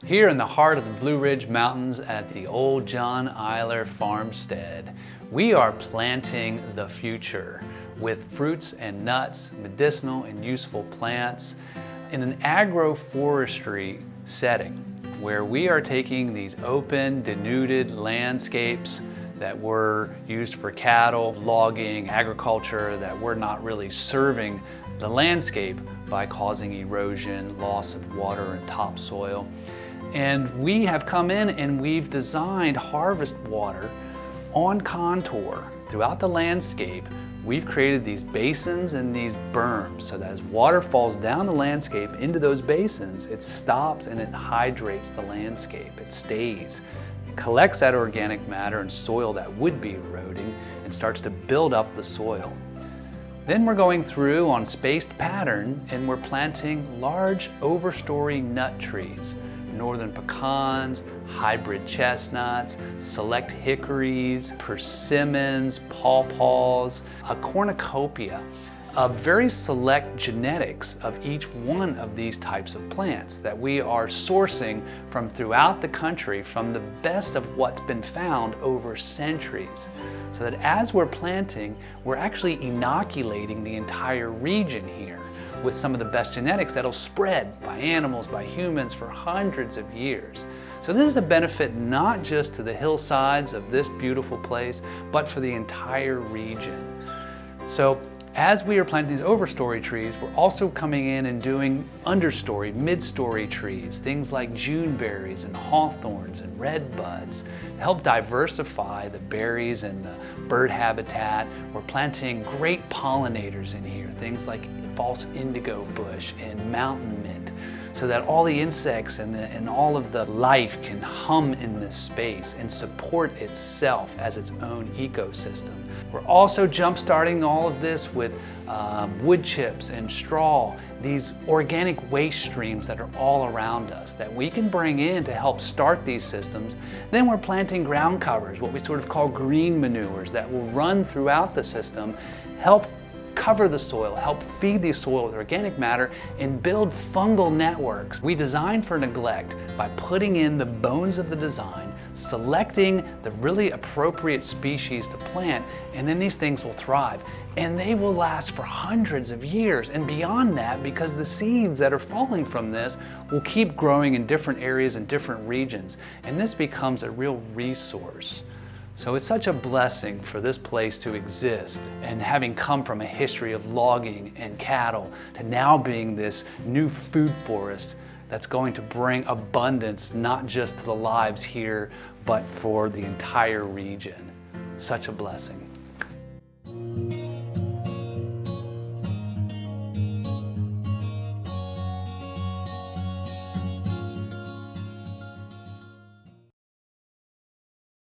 Here in the heart of the Blue Ridge Mountains at the old John Eyler Homestead, we are planting the future with fruits and nuts, medicinal and useful plants in an agroforestry setting where we are taking these open, denuded landscapes that were used for cattle, logging, agriculture, that were not really serving the landscape by causing erosion, loss of water and topsoil. And we have come in and we've designed harvest water on contour throughout the landscape. We've created these basins and these berms so that as water falls down the landscape into those basins, it stops and it hydrates the landscape. It stays, it collects that organic matter and soil that would be eroding and starts to build up the soil. Then we're going through on spaced pattern and we're planting large overstory nut trees. Northern pecans, hybrid chestnuts, select hickories, persimmons, pawpaws, a cornucopia of very select genetics of each one of these types of plants that we are sourcing from throughout the country from the best of what's been found over centuries. So that as we're planting, we're actually inoculating the entire region here with some of the best genetics that'll spread by animals, by humans for hundreds of years. So this is a benefit not just to the hillsides of this beautiful place, but for the entire region. So as we are planting these overstory trees, we're also coming in and doing understory, mid-story trees, things like Juneberries and hawthorns and redbuds to help diversify the berries and the bird habitat. We're planting great pollinators in here, things like false indigo bush and mountain mint, so that all the insects and all of the life can hum in this space and support itself as its own ecosystem. We're also jump-starting all of this with wood chips and straw, these organic waste streams that are all around us that we can bring in to help start these systems. Then we're planting ground covers, what we sort of call green manures, that will run throughout the system, help cover the soil, help feed the soil with organic matter, and build fungal networks. We design for neglect by putting in the bones of the design, selecting the really appropriate species to plant, and then these things will thrive. And they will last for hundreds of years and beyond that, because the seeds that are falling from this will keep growing in different areas and different regions. And this becomes a real resource. So it's such a blessing for this place to exist, and having come from a history of logging and cattle to now being this new food forest that's going to bring abundance not just to the lives here, but for the entire region. Such a blessing.